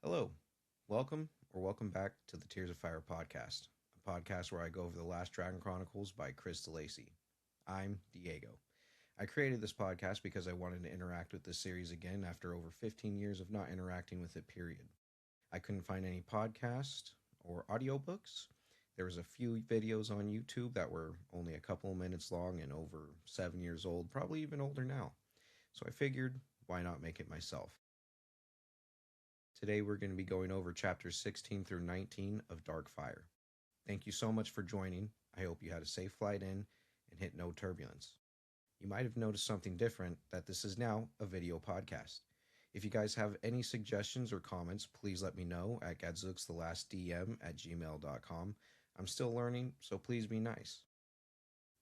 Hello, welcome back to the Tears of Fire podcast, a podcast where I go over the last Dragon Chronicles by Chris DeLacy. I'm Diego. I created this podcast because I wanted to interact with this series again after over 15 years of not interacting with it, period. I couldn't find any podcast or audiobooks. There was a few videos on YouTube that were only a couple of minutes long and over 7 years old, probably even older now. So I figured, why not make it myself? Today we're going to be going over chapters 16 through 19 of Darkfire. Thank you so much for joining. I hope you had a safe flight in and hit no turbulence. You might have noticed something different, that this is now a video podcast. If you guys have any suggestions or comments, please let me know at gadzooksthelastdm@gmail.com. I'm still learning, so please be nice.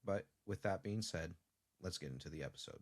But with that being said, let's get into the episode.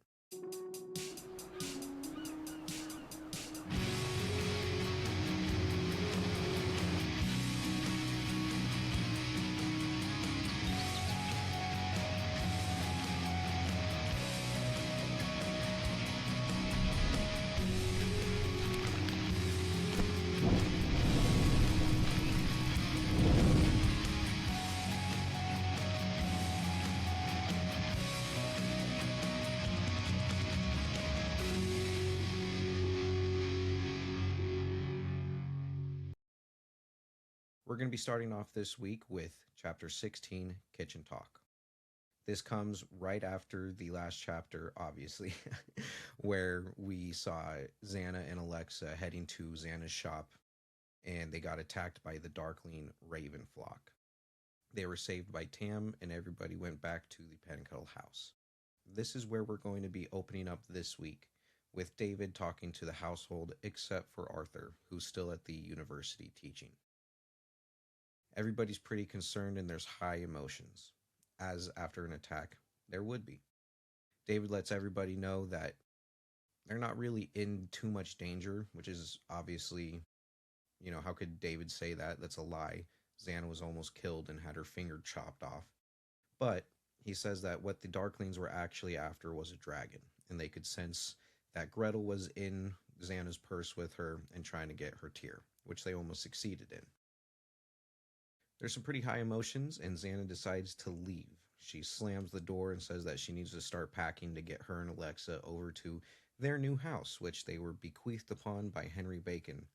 We're going to be starting off this week with chapter 16, Kitchen Talk. This comes right after the last chapter, obviously, where we saw Xana and Alexa heading to Xana's shop, and they got attacked by the Darkling Raven flock. They were saved by Tam, and everybody went back to the Pencuttle house. This is where we're going to be opening up this week, with David talking to the household, except for Arthur, who's still at the university teaching. Everybody's pretty concerned and there's high emotions, as after an attack there would be. David lets everybody know that they're not really in too much danger, which is obviously, how could David say that? That's a lie. Xana was almost killed and had her finger chopped off. But he says that what the Darklings were actually after was a dragon, and they could sense that Gretel was in Xana's purse with her and trying to get her tear, which they almost succeeded in. There's some pretty high emotions, and Xana decides to leave. She slams the door and says that she needs to start packing to get her and Alexa over to their new house, which they were bequeathed upon by Henry Bacon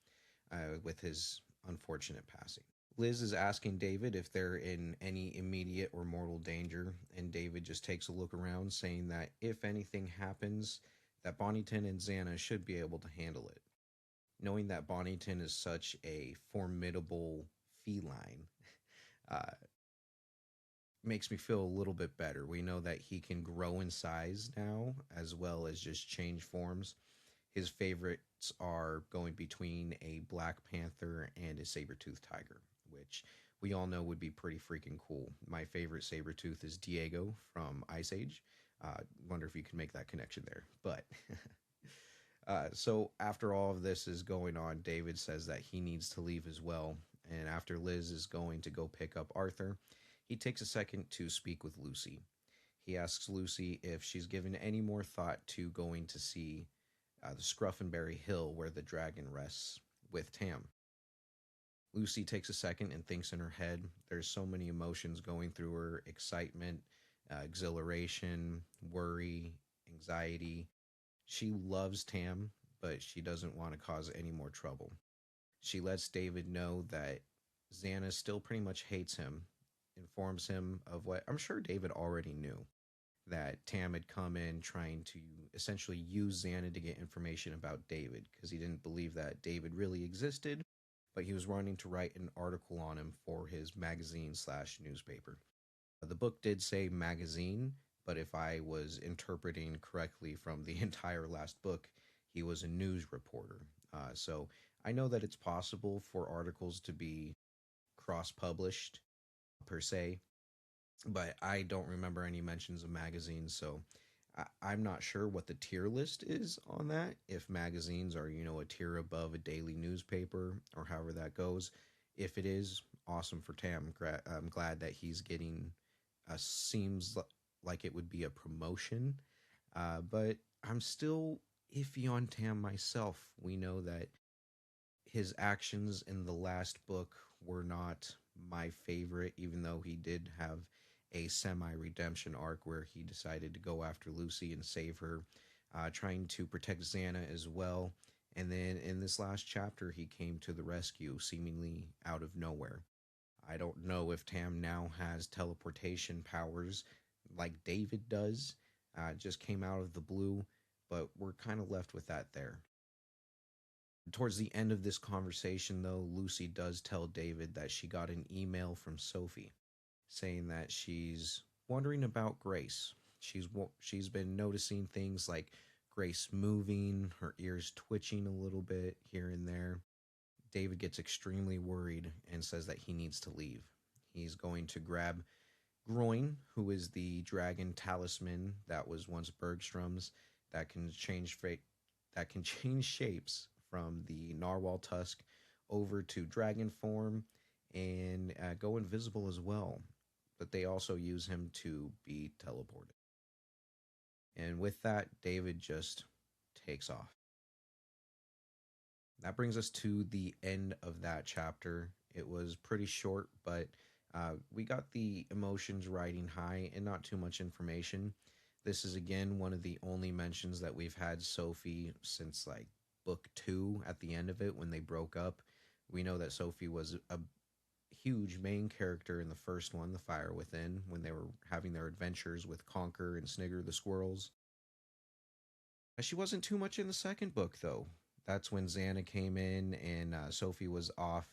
with his unfortunate passing. Liz is asking David if they're in any immediate or mortal danger, and David just takes a look around, saying that if anything happens, that Bonington and Xana should be able to handle it. Knowing that Bonington is such a formidable feline, uh, makes me feel a little bit better. We know that he can grow in size now, as well as just change forms. His favorites are going between a Black Panther and a saber-toothed tiger, which we all know would be pretty freaking cool. My favorite saber-tooth is Diego from Ice Age. Wonder if you can make that connection there. But so after all of this is going on, David says that he needs to leave as well. And after Liz is going to go pick up Arthur, he takes a second to speak with Lucy. He asks Lucy if she's given any more thought to going to see the Scruffenberry Hill where the dragon rests with Tam. Lucy takes a second and thinks in her head. There's so many emotions going through her: excitement, exhilaration, worry, anxiety. She loves Tam, but she doesn't want to cause any more trouble. She lets David know that Xana still pretty much hates him, informs him of what I'm sure David already knew, that Tam had come in trying to essentially use Xana to get information about David, because he didn't believe that David really existed, but he was wanting to write an article on him for his magazine/newspaper. The book did say magazine, but if I was interpreting correctly from the entire last book, he was a news reporter. So I know that it's possible for articles to be cross-published per se, but I don't remember any mentions of magazines, so I'm not sure what the tier list is on that. If magazines are, a tier above a daily newspaper or however that goes. If it is, awesome for Tam. I'm glad that he's getting, seems like it would be a promotion, but I'm still iffy on Tam myself. We know that His actions in the last book were not my favorite, even though he did have a semi redemption arc where he decided to go after Lucy and save her, trying to protect Xana as well. And then in this last chapter, he came to the rescue, seemingly out of nowhere. I don't know if Tam now has teleportation powers like David does. Just came out of the blue, but we're kind of left with that there. Towards the end of this conversation, though, Lucy does tell David that she got an email from Sophie saying that she's wondering about Grace. She's been noticing things like Grace moving, her ears twitching a little bit here and there. David gets extremely worried and says that he needs to leave. He's going to grab Groin, who is the dragon talisman that was once Bergstrom's, that can that can change shapes from the narwhal tusk over to dragon form and go invisible as well. But they also use him to be teleported. And with that, David just takes off. That brings us to the end of that chapter. It was pretty short, but we got the emotions riding high and not too much information. This is again one of the only mentions that we've had Sophie since like book two at the end of it when they broke up. We know that Sophie was a huge main character in the first one, The Fire Within, when they were having their adventures with Conquer and Snigger the squirrels. She wasn't too much in the second book, though. That's when Xana came in and Sophie was off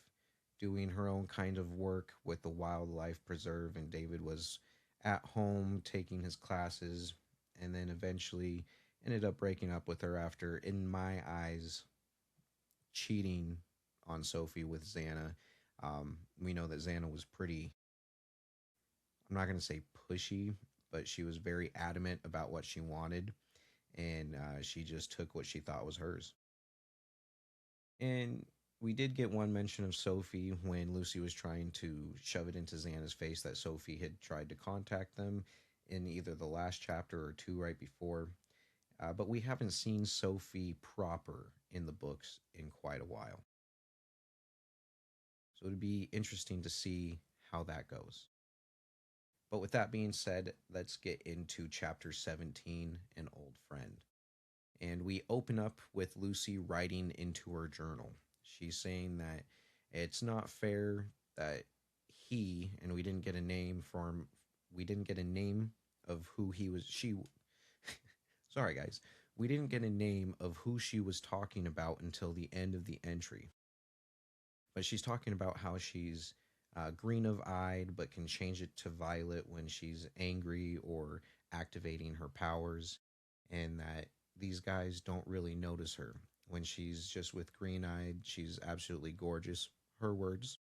doing her own kind of work with the wildlife preserve, and David was at home taking his classes, and then eventually ended up breaking up with her after, in my eyes, cheating on Sophie with Xana. We know that Xana was pretty, I'm not going to say pushy, but she was very adamant about what she wanted, and she just took what she thought was hers. And we did get one mention of Sophie when Lucy was trying to shove it into Xana's face that Sophie had tried to contact them in either the last chapter or two right before. But we haven't seen Sophie proper in the books in quite a while. So it'd be interesting to see how that goes. But with that being said, let's get into chapter 17, An Old Friend. And we open up with Lucy writing into her journal. She's saying that it's not fair that he, and we didn't get a name for him, we didn't get a name of who he was, sorry guys, we didn't get a name of who she was talking about until the end of the entry. But she's talking about how she's green of eyed, but can change it to violet when she's angry or activating her powers, and that these guys don't really notice her. When she's just with green eyed, she's absolutely gorgeous, her words,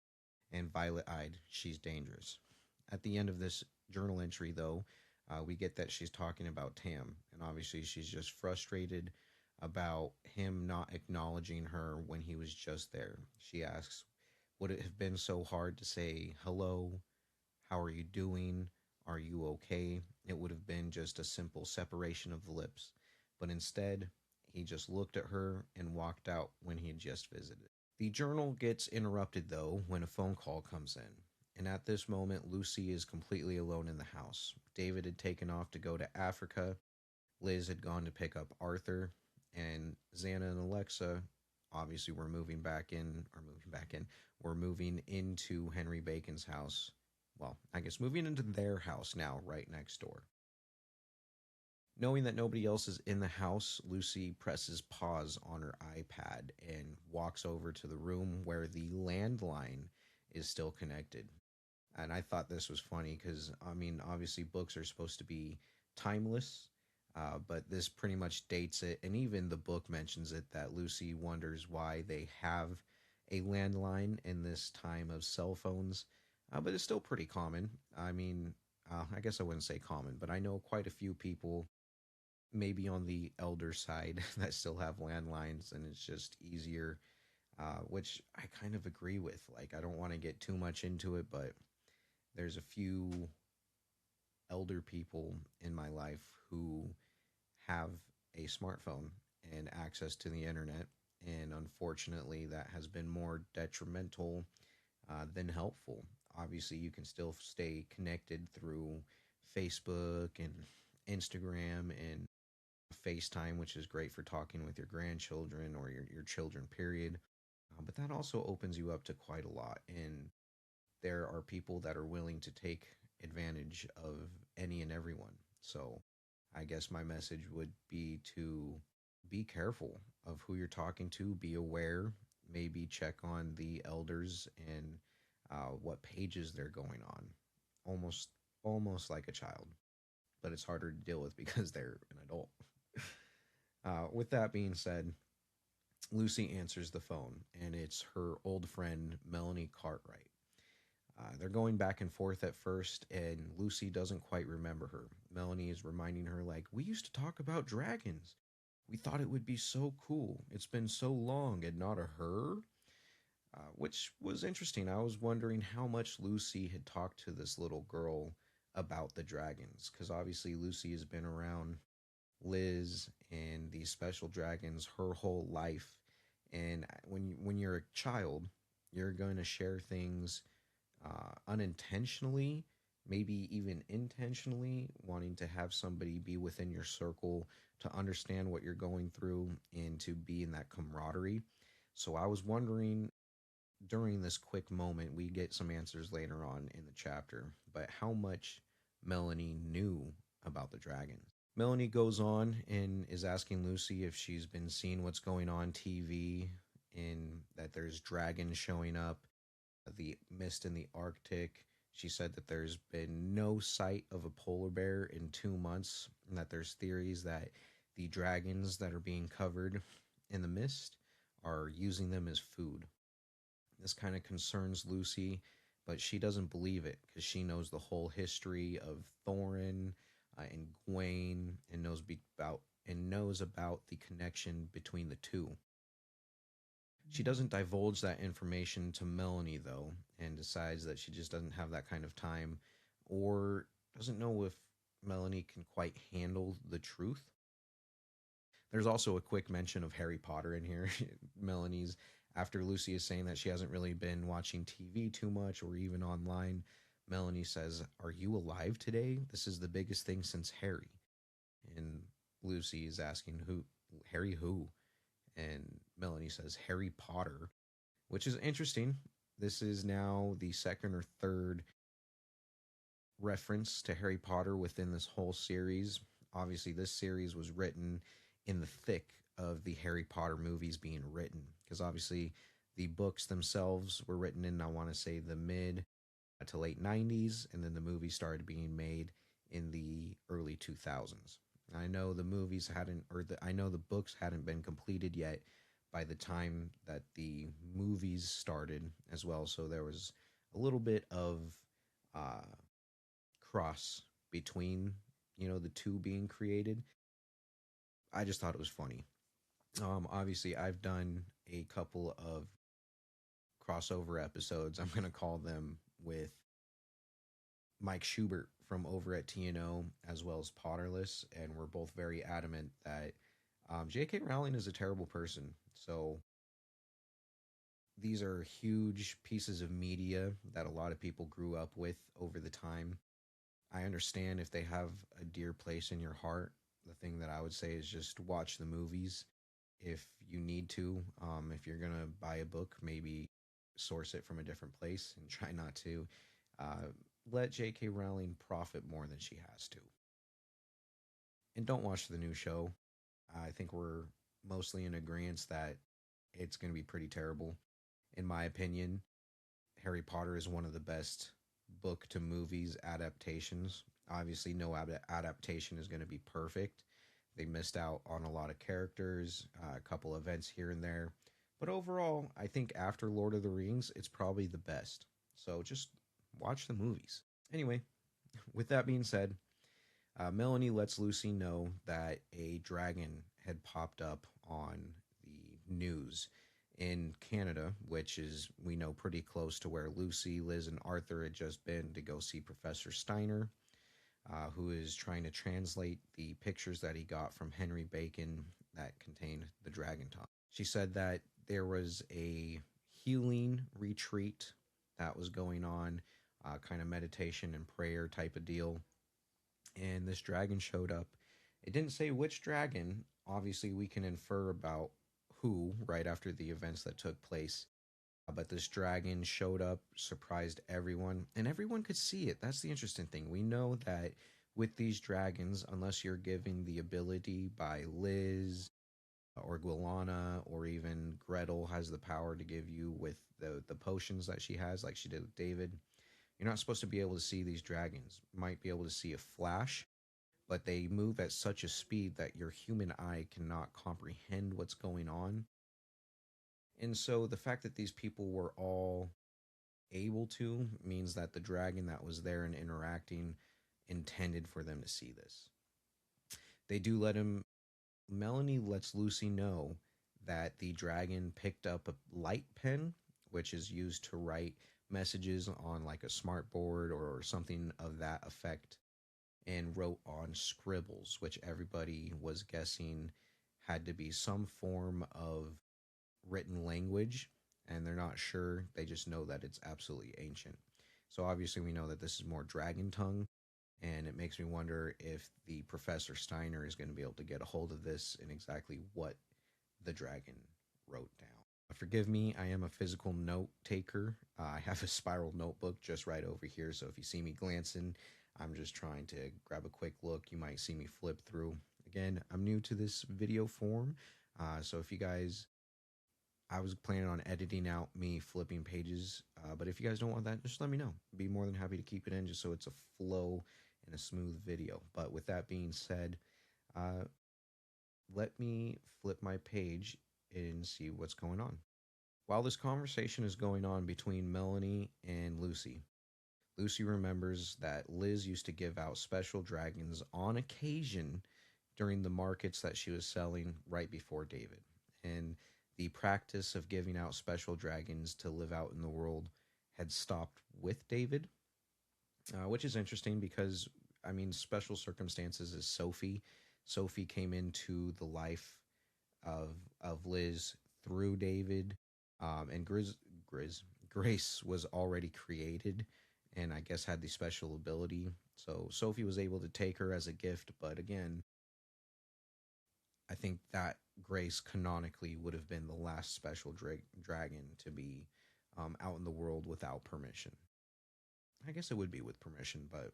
and violet eyed, she's dangerous. At the end of this journal entry, though, we get that she's talking about Tam, and obviously she's just frustrated about him not acknowledging her when he was just there. She asks, would it have been so hard to say hello? How are you doing? Are you okay? It would have been just a simple separation of the lips. But instead, he just looked at her and walked out when he had just visited. The journal gets interrupted, though, when a phone call comes in. And at this moment, Lucy is completely alone in the house. David had taken off to go to Africa. Liz had gone to pick up Arthur. And Xana and Alexa, obviously, were we're moving into Henry Bacon's house. Well, I guess moving into their house now, right next door. Knowing that nobody else is in the house, Lucy presses pause on her iPad and walks over to the room where the landline is still connected. And I thought this was funny because, I mean, obviously books are supposed to be timeless, but this pretty much dates it. And even the book mentions it that Lucy wonders why they have a landline in this time of cell phones, but it's still pretty common. I mean, I guess I wouldn't say common, but I know quite a few people, maybe on the elder side, that still have landlines, and it's just easier, which I kind of agree with. Like, I don't want to get too much into it, but there's a few elder people in my life who have a smartphone and access to the internet, And unfortunately, that has been more detrimental than helpful. Obviously, you can still stay connected through Facebook and Instagram and FaceTime, which is great for talking with your grandchildren or your children, period. But that also opens you up to quite a lot. And there are people that are willing to take advantage of any and everyone. So I guess my message would be to be careful of who you're talking to, be aware, maybe check on the elders and what pages they're going on. Almost almost like a child, but it's harder to deal with because they're an adult. With that being said, Lucy answers the phone, and it's her old friend Melanie Cartwright. They're going back and forth at first, and Lucy doesn't quite remember her. Melanie is reminding her, like, we used to talk about dragons. We thought it would be so cool. It's been so long, and not a her. Which was interesting. I was wondering how much Lucy had talked to this little girl about the dragons, because obviously Lucy has been around Liz and these special dragons her whole life. And when you're a child, you're going to share things unintentionally, maybe even intentionally, wanting to have somebody be within your circle to understand what you're going through and to be in that camaraderie. So I was wondering during this quick moment, we get some answers later on in the chapter, but how much Melanie knew about the dragons. Melanie goes on and is asking Lucy if she's been seeing what's going on TV and that there's dragons showing up, the mist in the Arctic. She said that there's been no sight of a polar bear in 2 months, and that there's theories that the dragons that are being covered in the mist are using them as food. This kind of concerns Lucy, but she doesn't believe it because she knows the whole history of Thorin and Gwaine and knows about the connection between the two. She doesn't divulge that information to Melanie though, and decides that she just doesn't have that kind of time, or doesn't know if Melanie can quite handle the truth. There's also a quick mention of Harry Potter in here. Melanie's After Lucy is saying that she hasn't really been watching TV too much or even online. Melanie says, "Are you alive today? This is the biggest thing since Harry." And Lucy is asking, "Who? Harry who?" And Melanie says, "Harry Potter," which is interesting. This is now the second or third reference to Harry Potter within this whole series. Obviously, this series was written in the thick of the Harry Potter movies being written, because obviously the books themselves were written in, I want to say, the mid to late 90s, and then the movie started being made in the early 2000s. I know the movies hadn't, I know the books hadn't been completed yet by the time that the movies started as well. So there was a little bit of uh, cross between, the two being created. I just thought it was funny. Obviously, I've done a couple of crossover episodes. I'm gonna call them with Mike Schubert from over at TNO as well as Potterless, and we're both very adamant that J.K. Rowling is a terrible person. So these are huge pieces of media that a lot of people grew up with over the time. I understand if they have a dear place in your heart. The thing that I would say is just watch the movies if you need to. If you're gonna buy a book, maybe source it from a different place and try not to uh, let J.K. Rowling profit more than she has to. And don't watch the new show. I think we're mostly in agreement that it's going to be pretty terrible. In my opinion, Harry Potter is one of the best book to movies adaptations. Obviously, no adaptation is going to be perfect. They missed out on a lot of characters, a couple events here and there. But overall, I think after Lord of the Rings, it's probably the best. So just watch the movies. Anyway, with that being said, Melanie lets Lucy know that a dragon had popped up on the news in Canada, which is, we know, pretty close to where Lucy, Liz, and Arthur had just been to go see Professor Steiner, who is trying to translate the pictures that he got from Henry Bacon that contained the dragon tongue. She said that there was a healing retreat that was going on, kind of meditation and prayer type of deal. And this dragon showed up. It didn't say which dragon. Obviously, we can infer about who right after the events that took place. But this dragon showed up, surprised everyone, and everyone could see it. That's the interesting thing. We know that with these dragons, unless you're given the ability by Liz or Guilana or even Gretel has the power to give you with the potions that she has, like she did with David, you're not supposed to be able to see these dragons. You might be able to see a flash, but they move at such a speed that your human eye cannot comprehend what's going on. And so the fact that these people were all able to means that the dragon that was there and interacting intended for them to see this. They do let him, Melanie lets Lucy know that the dragon picked up a light pen, which is used to write messages on like a smart board or something of that effect, and wrote on scribbles, which everybody was guessing had to be some form of written language, and they're not sure. They just know that it's absolutely ancient. So obviously, we know that this is more dragon tongue, and it makes me wonder if the Professor Steiner is going to be able to get a hold of this and exactly what the dragon wrote down. Forgive me, I am a physical note taker. I have a spiral notebook just right over here, so if you see me glancing, I'm just trying to grab a quick look. You might see me flip through. Again, I'm new to this video form, so if you guys, I was planning on editing out me flipping pages, but if you guys don't want that, just let me know. Be more than happy to keep it in just so it's a flow and a smooth video. But with that being said, uh, let me flip my page and see what's going on. While this conversation is going on between Melanie and Lucy, Lucy remembers that Liz used to give out special dragons on occasion during the markets that she was selling right before David. And the practice of giving out special dragons to live out in the world had stopped with David, which is interesting because, I mean, special circumstances is Sophie. Sophie came into the life of Liz through David, and Grace was already created, and I guess had the special ability. So Sophie was able to take her as a gift, but again, I think that Grace canonically would have been the last special dragon to be out in the world without permission. I guess it would be with permission, but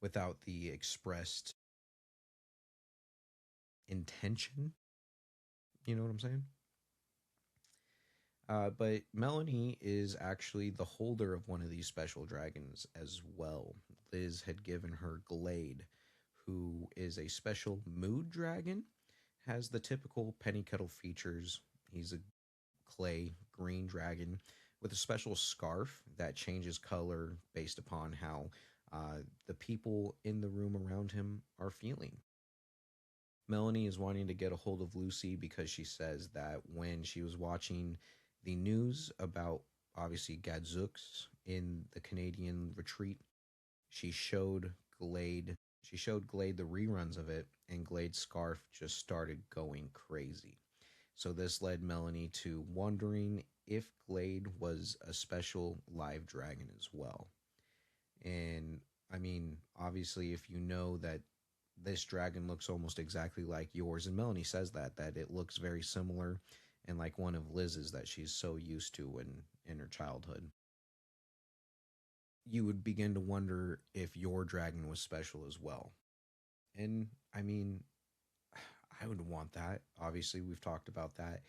without the expressed intention. You know what I'm saying? But Melanie is actually the holder of one of these special dragons as well. Liz had given her Glade, who is a special mood dragon, has the typical penny kettle features. He's a clay green dragon with a special scarf that changes color based upon how the people in the room around him are feeling. Melanie is wanting to get a hold of Lucy because she says that when she was watching the news about obviously Gadzooks in the Canadian retreat, she showed Glade the reruns of it, and Glade's scarf just started going crazy. So this led Melanie to wondering if Glade was a special live dragon as well. And I mean, obviously, if you know that this dragon looks almost exactly like yours, and Melanie says that it looks very similar and like one of Liz's that she's so used to in her childhood, you would begin to wonder if your dragon was special as well. And I mean, I would want that. Obviously, we've talked about that,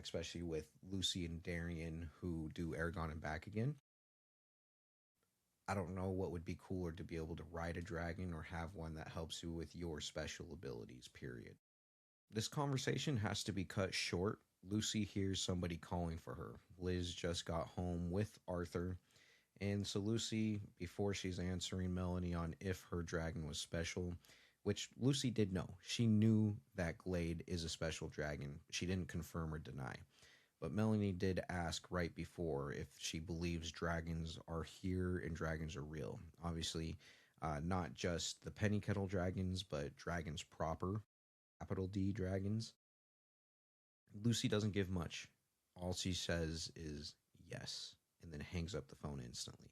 especially with Lucy and Darian who do Aragon and back again. I don't know what would be cooler to be able to ride a dragon or have one that helps you with your special abilities, period. This conversation has to be cut short. Lucy hears somebody calling for her. Liz just got home with Arthur. And so Lucy, before she's answering Melanie on if her dragon was special, which Lucy did know, she knew that Glade is a special dragon. She didn't confirm or deny. But Melanie did ask right before if she believes dragons are here and dragons are real. Obviously, not just the penny kettle dragons, but dragons proper, capital D dragons. Lucy doesn't give much. All she says is yes, and then hangs up the phone instantly.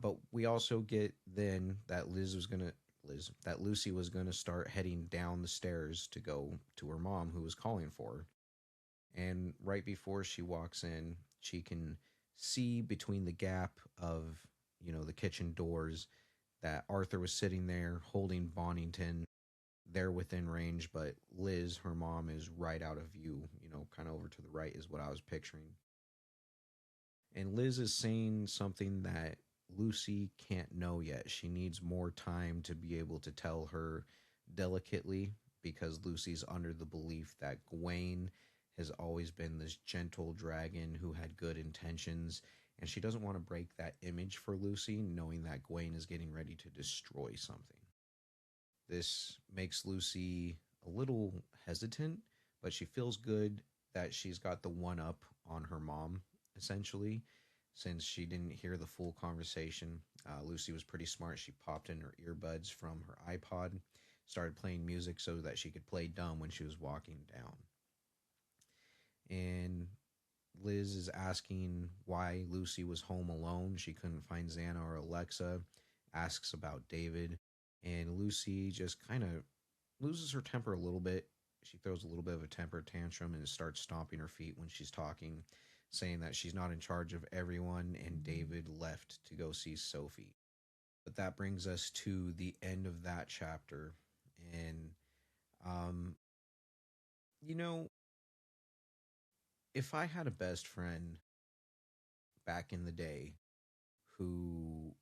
But we also get then that that Lucy was gonna start heading down the stairs to go to her mom, who was calling for her. And right before she walks in, she can see between the gap of the kitchen doors that Arthur was sitting there holding Bonington there within range, but Liz, her mom, is right out of view, kind of over to the right is what I was picturing. And Liz is saying something that Lucy can't know yet. She needs more time to be able to tell her delicately, because Lucy's under the belief that Gawain has always been this gentle dragon who had good intentions. And she doesn't want to break that image for Lucy, knowing that Gawain is getting ready to destroy something. This makes Lucy a little hesitant, but she feels good that she's got the one up on her mom, essentially, since she didn't hear the full conversation. Lucy was pretty smart. She popped in her earbuds from her iPod, started playing music so that she could play dumb when she was walking down. And Liz is asking why Lucy was home alone. She couldn't find Xana or Alexa, asks about David, and Lucy just kind of loses her temper a little bit. She throws a little bit of a temper tantrum and starts stomping her feet when she's talking, saying that she's not in charge of everyone and David left to go see Sophie. But that brings us to the end of that chapter. And, um, you know, if I had a best friend back in the day who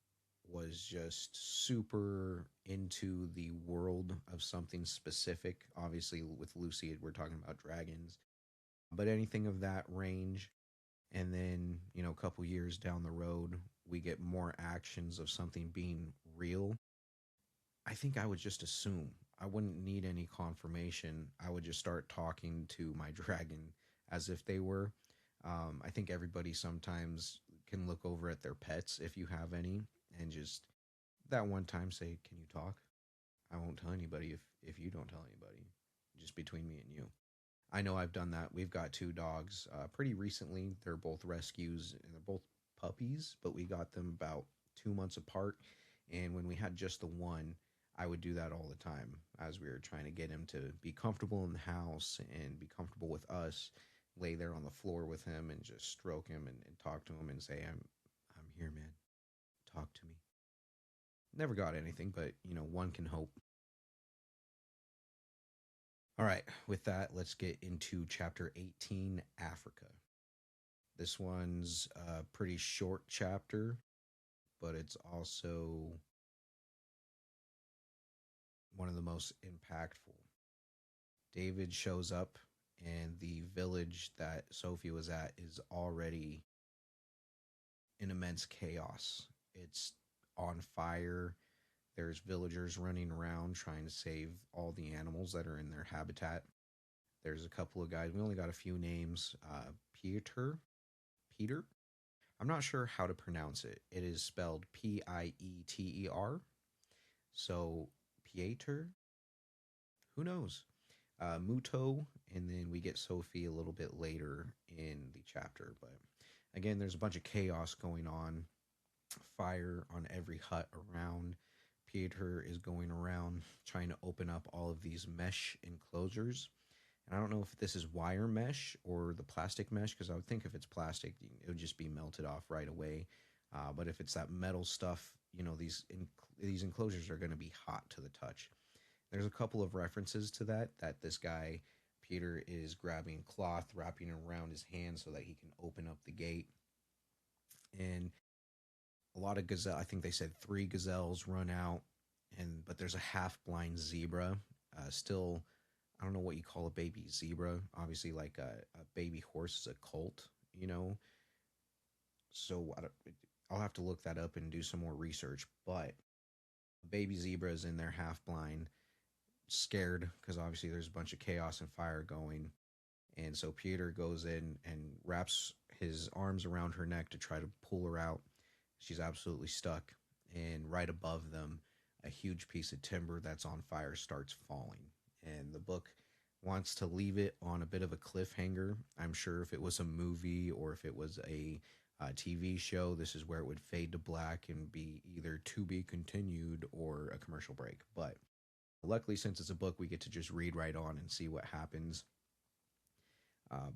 was just super into the world of something specific. Obviously, with Lucy, we're talking about dragons, but anything of that range. And then, a couple years down the road, we get more actions of something being real. I think I would just assume. I wouldn't need any confirmation. I would just start talking to my dragon as if they were. I think everybody sometimes can look over at their pets if you have any and just that one time say, "Can you talk?" I won't tell anybody if you don't tell anybody, just between me and you. I know I've done that. We've got two dogs pretty recently. They're both rescues and they're both puppies, but we got them about 2 months apart. And when we had just the one, I would do that all the time as we were trying to get him to be comfortable in the house and be comfortable with us. Lay there on the floor with him and just stroke him and talk to him and say, I'm here, man. Talk to me." Never got anything, but one can hope. All right, with that, let's get into chapter 18, Africa. This one's a pretty short chapter, but it's also one of the most impactful. David shows up, and the village that Sophie was at is already in immense chaos. It's on fire. There's villagers running around trying to save all the animals that are in their habitat. There's a couple of guys. We only got a few names. Peter. I'm not sure how to pronounce it. It is spelled Pieter. So Pieter. Who knows? Muto, and then we get Sophie a little bit later in the chapter. But again, there's a bunch of chaos going on. Fire on every hut around. Peter is going around trying to open up all of these mesh enclosures. And I don't know if this is wire mesh or the plastic mesh, because I would think if it's plastic, it would just be melted off right away. But if it's that metal stuff, these enclosures are going to be hot to the touch. There's a couple of references to that this guy Peter is grabbing cloth, wrapping it around his hand so that he can open up the gate. And a lot of gazelle. I think they said 3 gazelles run out, but there's a half blind zebra. Still, I don't know what you call a baby zebra. Obviously, like a baby horse is a colt, you know. So I'll have to look that up and do some more research. But a baby zebra is in there half blind, scared because obviously there's a bunch of chaos and fire going. And so Peter goes in and wraps his arms around her neck to try to pull her out. She's absolutely stuck. And right above them, a huge piece of timber that's on fire starts falling. And the book wants to leave it on a bit of a cliffhanger. I'm sure if it was a movie or if it was a TV show, this is where it would fade to black and be either to be continued or a commercial break. But luckily, since it's a book, we get to just read right on and see what happens.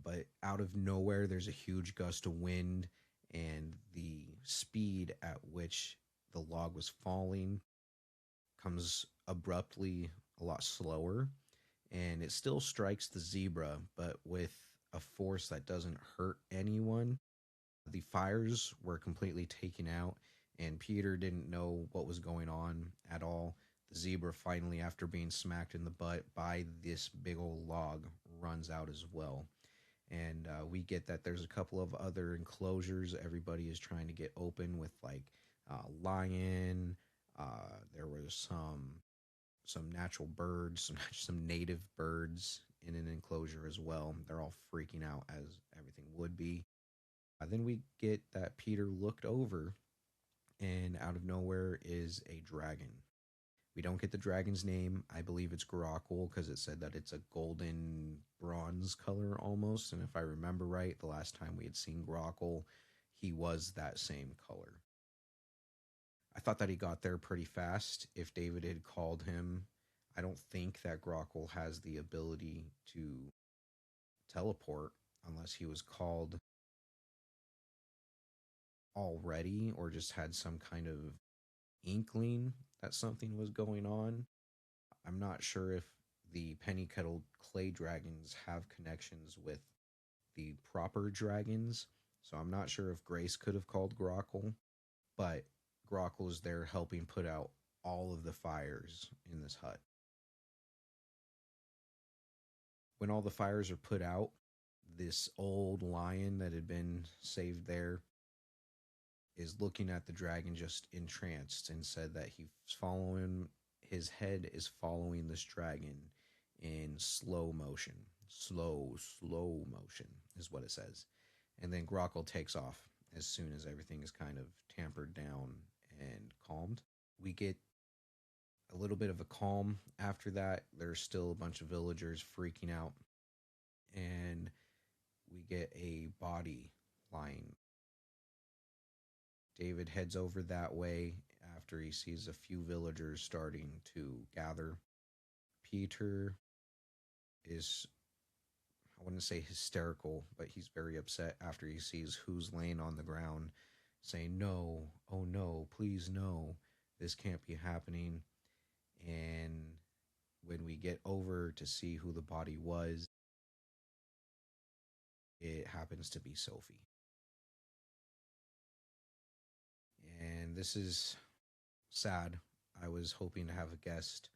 But out of nowhere, there's a huge gust of wind, and the speed at which the log was falling comes abruptly a lot slower, and it still strikes the zebra, but with a force that doesn't hurt anyone. The fires were completely taken out, and Peter didn't know what was going on at all. The zebra finally, after being smacked in the butt by this big old log, runs out as well. And we get that there's a couple of other enclosures everybody is trying to get open with, like lion. There was some natural birds, some native birds in an enclosure as well. They're all freaking out as everything would be. Then we get that Peter looked over, and out of nowhere is a dragon. We don't get the dragon's name. I believe it's Grackle because it said that it's a golden bronze color almost. And if I remember right, the last time we had seen Grackle, he was that same color. I thought that he got there pretty fast. If David had called him, I don't think that Grackle has the ability to teleport unless he was called already or just had some kind of inkling that something was going on. I'm not sure if the penny kettle clay dragons have connections with the proper dragons. So I'm not sure if Grace could have called Grockle, but Grockle is there helping put out all of the fires in this hut. When all the fires are put out, this old lion that had been saved there is looking at the dragon just entranced and said that he's following his head is following this dragon in slow motion. Slow motion is what it says. And then Grockle takes off as soon as everything is kind of tampered down and calmed. We get a little bit of a calm after that. There's still a bunch of villagers freaking out. And we get a body lying. David heads over that way after he sees a few villagers starting to gather. Peter is, I wouldn't say hysterical, but he's very upset after he sees who's laying on the ground, saying, "No, oh no, please no, this can't be happening." And when we get over to see who the body was, it happens to be Sophie. And this is sad. I was hoping to have a guest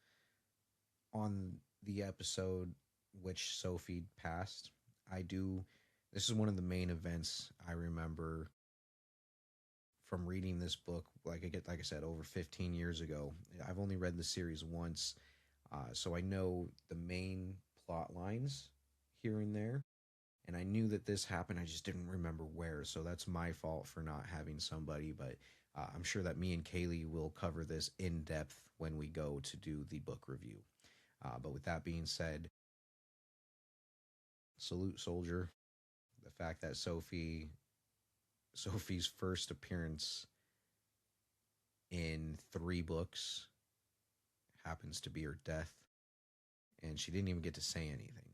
on the episode which Sophie passed. I do. This is one of the main events I remember from reading this book. Like I said, over 15 years ago. I've only read the series once, so I know the main plot lines here and there. And I knew that this happened. I just didn't remember where. So that's my fault for not having somebody. But I'm sure that me and Kaylee will cover this in depth when we go to do the book review. But with that being said, salute soldier. The fact that Sophie's first appearance in 3 books happens to be her death, and she didn't even get to say anything,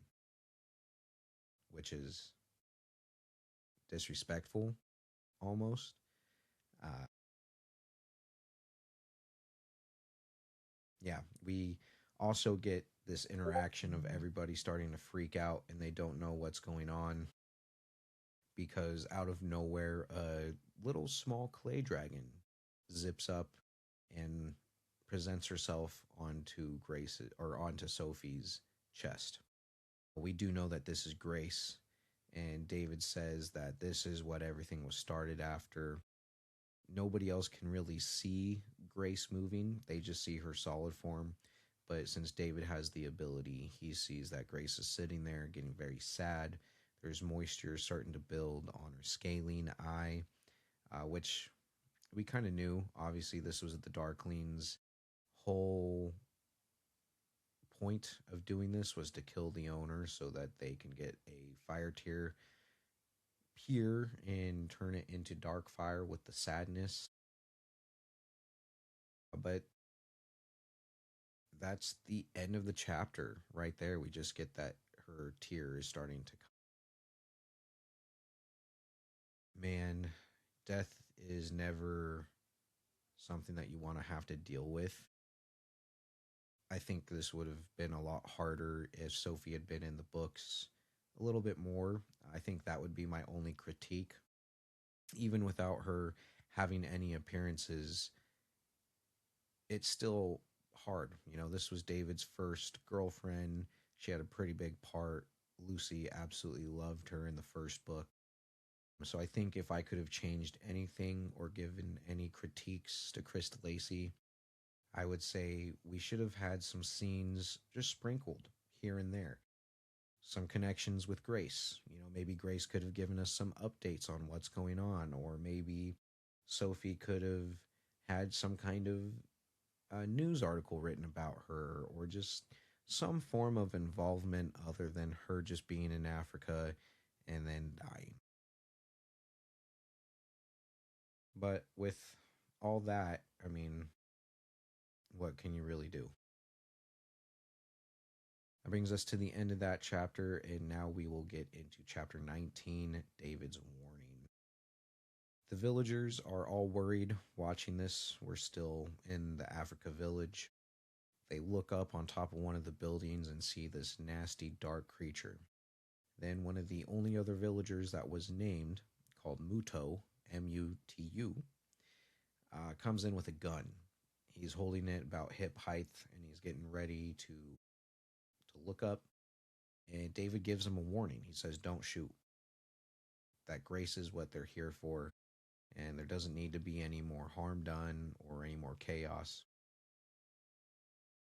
which is disrespectful almost. Uh, yeah, we also get this interaction of everybody starting to freak out and they don't know what's going on because out of nowhere, a little small clay dragon zips up and presents herself onto Grace or onto Sophie's chest. We do know that this is Grace, and David says that this is what everything was started after. Nobody else can really see Grace moving, they just see her solid form. But since David has the ability, he sees that Grace is sitting there getting very sad. There's moisture starting to build on her scalene eye, which we kind of knew. Obviously, this was the Darkling's whole point of doing this was to kill the owner so that they can get a fire tier here and turn it into dark fire with the sadness. But that's the end of the chapter right there. We just get that her tear is starting to come. Man, death is never something that you want to have to deal with. I think this would have been a lot harder if Sophie had been in the books a little bit more. I think that would be my only critique. Even without her having any appearances, it's still hard. You know, this was David's first girlfriend. She had a pretty big part. Lucy absolutely loved her in the first book. So I think if I could have changed anything or given any critiques to Chris Lacey, I would say we should have had some scenes just sprinkled here and there. Some connections with Grace. You know, maybe Grace could have given us some updates on what's going on, or maybe Sophie could have had some kind of news article written about her, or just some form of involvement other than her just being in Africa and then dying. But with all that, I mean, what can you really do? That brings us to the end of that chapter, and now we will get into chapter 19, David's warning. The villagers are all worried watching this. We're still in the Africa village. They look up on top of one of the buildings and see this nasty, dark creature. Then one of the only other villagers that was named, called Muto, Mutu, comes in with a gun. He's holding it about hip height, and he's getting ready to look up. And David gives him a warning. He says, "Don't shoot. That grace is what they're here for, and there doesn't need to be any more harm done or any more chaos."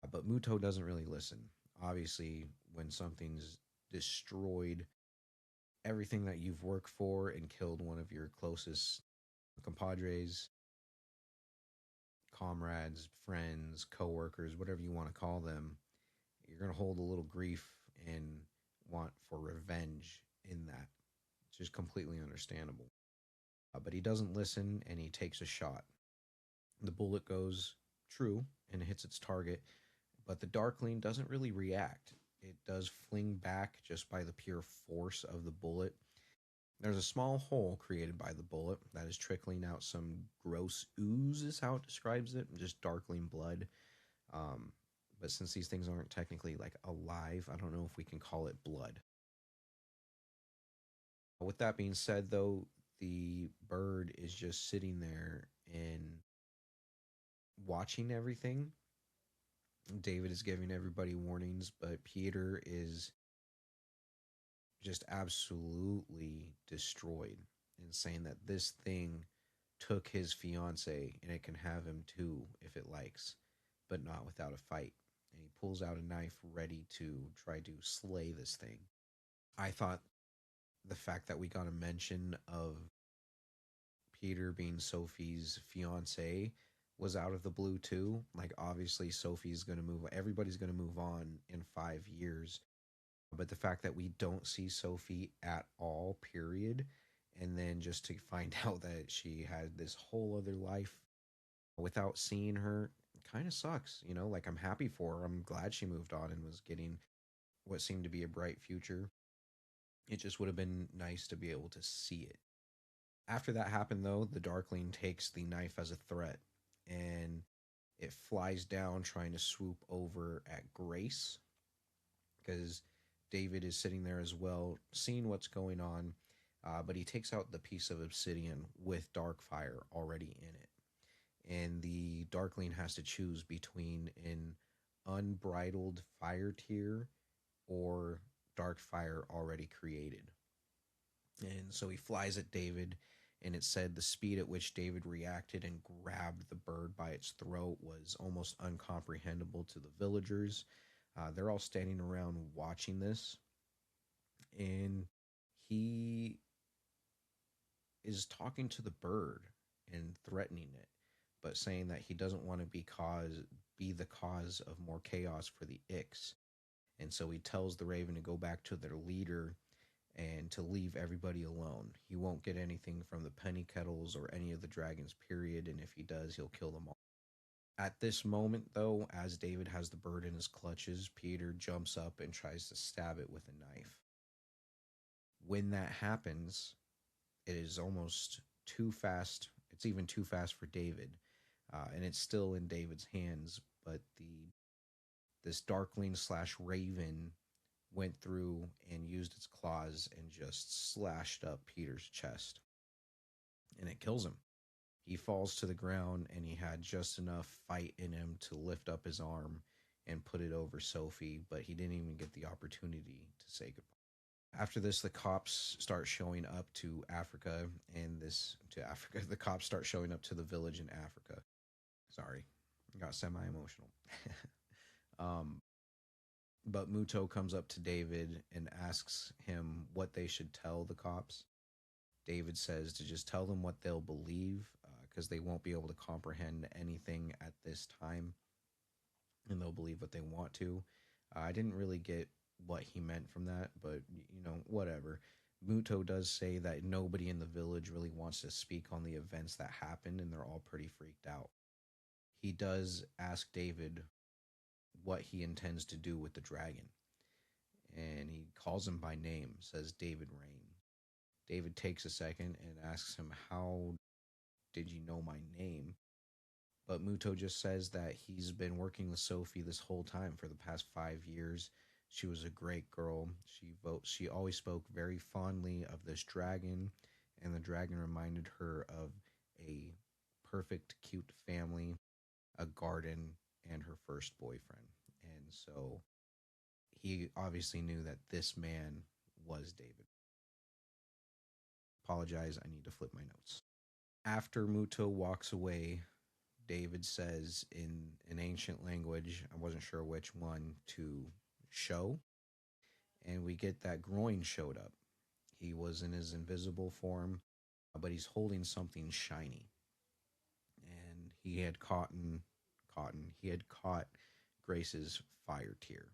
But Muto doesn't really listen. Obviously, when something's destroyed everything that you've worked for and killed one of your closest compadres, comrades, friends, coworkers, whatever you want to call them, you're going to hold a little grief and want for revenge in that. It's just completely understandable. But he doesn't listen and he takes a shot. The bullet goes true and hits its target, but the Darkling doesn't really react. It does fling back just by the pure force of the bullet. There's a small hole created by the bullet that is trickling out some gross ooze, is how it describes it, just darkling blood. Um, but since these things aren't technically like alive, I don't know if we can call it blood. With that being said, though, the bird is just sitting there and watching everything. David is giving everybody warnings, but Peter is just absolutely destroyed and saying that this thing took his fiance and it can have him too if it likes, but not without a fight. And he pulls out a knife ready to try to slay this thing. I thought the fact that we got a mention of Peter being Sophie's fiance was out of the blue too. Like obviously Sophie's going to move, everybody's going to move on in 5 years. But the fact that we don't see Sophie at all, period, and then just to find out that she had this whole other life without seeing her kind of sucks, you know? Like I'm happy for her. I'm glad she moved on and was getting what seemed to be a bright future. It just would have been nice to be able to see it. After that happened, though, the Darkling takes the knife as a threat and it flies down trying to swoop over at Grace because David is sitting there as well, seeing what's going on, but he takes out the piece of obsidian with dark fire already in it. And the Darkling has to choose between an unbridled fire tier or dark fire already created. And so he flies at David, and it said the speed at which David reacted and grabbed the bird by its throat was almost incomprehensible to the villagers. They're all standing around watching this, and he is talking to the bird and threatening it. but saying that he doesn't want to be the cause of more chaos for the Ix. And so he tells the Raven to go back to their leader and to leave everybody alone. He won't get anything from the penny kettles or any of the dragons, period. And if he does, he'll kill them all. At this moment, though, as David has the bird in his clutches, Peter jumps up and tries to stab it with a knife. When that happens, it is almost too fast. It's even too fast for David, and it's still in David's hands. But this darkling slash raven went through and used its claws and just slashed up Peter's chest, and it kills him. He falls to the ground, and he had just enough fight in him to lift up his arm and put it over Sophie, but he didn't even get the opportunity to say goodbye. After this, the cops start showing up to Africa, and the cops start showing up to the village in Africa. Sorry, got semi emotional. um, but Muto comes up to David and asks him what they should tell the cops. David says to just tell them what they'll believe, because they won't be able to comprehend anything at this time, and they'll believe what they want to. I didn't really get what he meant from that, but whatever. Muto does say that nobody in the village really wants to speak on the events that happened, and they're all pretty freaked out. He does ask David what he intends to do with the dragon, and he calls him by name, says David Rain. David takes a second and asks him, "How did you know my name?" But Muto just says that he's been working with Sophie this whole time for the past 5 years. She was a great girl. She always spoke very fondly of this dragon, and the dragon reminded her of a perfect, cute family, a garden, and her first boyfriend. And so he obviously knew that this man was David. Apologize, I need to flip my notes. After Muto walks away, David says in an ancient language, I wasn't sure which one, to show. And we get that groin showed up. He was in his invisible form, but he's holding something shiny. And he had caught Grace's fire tear.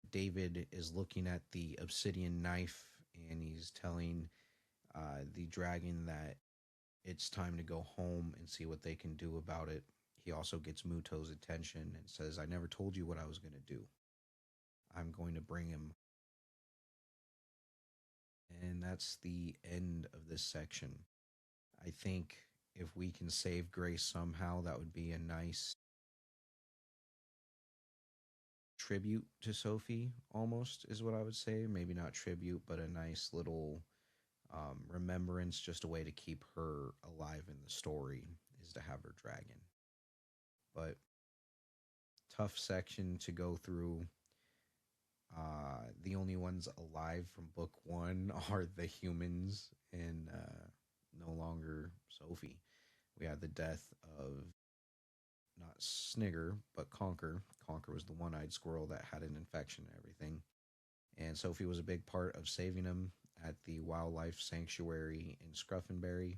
David is looking at the obsidian knife, and he's telling the dragon that it's time to go home and see what they can do about it. He also gets Muto's attention and says, "I never told you what I was going to do. I'm going to bring him." And that's the end of this section. I think if we can save Grace somehow, that would be a nice tribute to Sophie, almost, is what I would say. Maybe not tribute, but a nice little remembrance, just a way to keep her alive in the story, is to have her dragon. But tough section to go through. The only ones alive from book one are the humans, and no longer Sophie. We had the death of not Snigger, but Conker. Conker was the one-eyed squirrel that had an infection and everything. And Sophie was a big part of saving him at the wildlife sanctuary in Scruffenberry.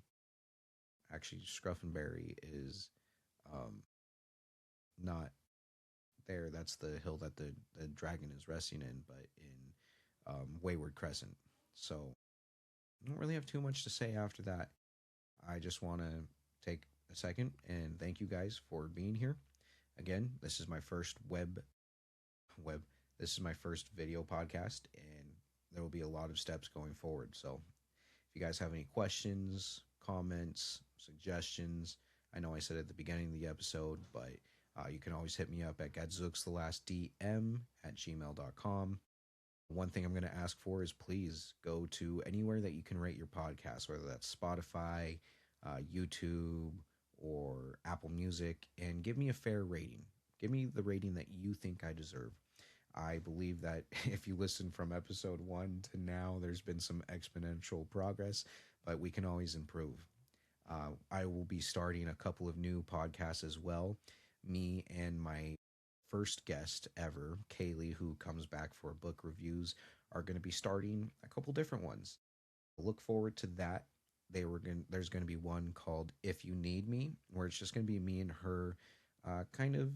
Actually, Scruffenberry is not there. That's the hill that the dragon is resting in, but in Wayward Crescent. So I don't really have too much to say after that. I just want to take a second and thank you guys for being here. Again, this is my first this is my first video podcast, and there will be a lot of steps going forward. So if you guys have any questions, comments, suggestions, I know I said at the beginning of the episode, but you can always hit me up at gadzookstheLastDM@gmail.com. One thing I'm going to ask for is please go to anywhere that you can rate your podcast, whether that's Spotify, YouTube, or Apple Music, and give me a fair rating. Give me the rating that you think I deserve. I believe that if you listen from episode 1 to now, there's been some exponential progress, but we can always improve. I will be starting a couple of new podcasts as well. Me and my first guest ever, Kaylee, who comes back for book reviews, are going to be starting a couple different ones. Look forward to that. there's going to be one called If You Need Me, where it's just going to be me and her kind of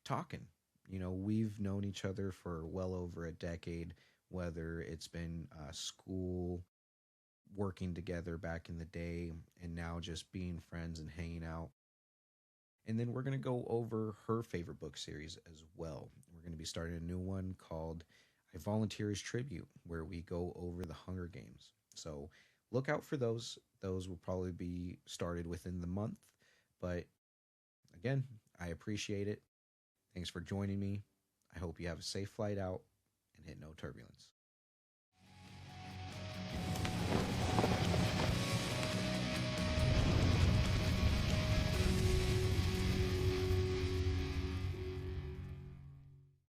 talking. We've known each other for well over a decade, whether it's been school, working together back in the day, and now just being friends and hanging out. And then we're going to go over her favorite book series as well. We're going to be starting a new one called I Volunteer's Tribute, where we go over the Hunger Games. So look out for those. Those will probably be started within the month. But again, I appreciate it. Thanks for joining me. I hope you have a safe flight out and hit no turbulence.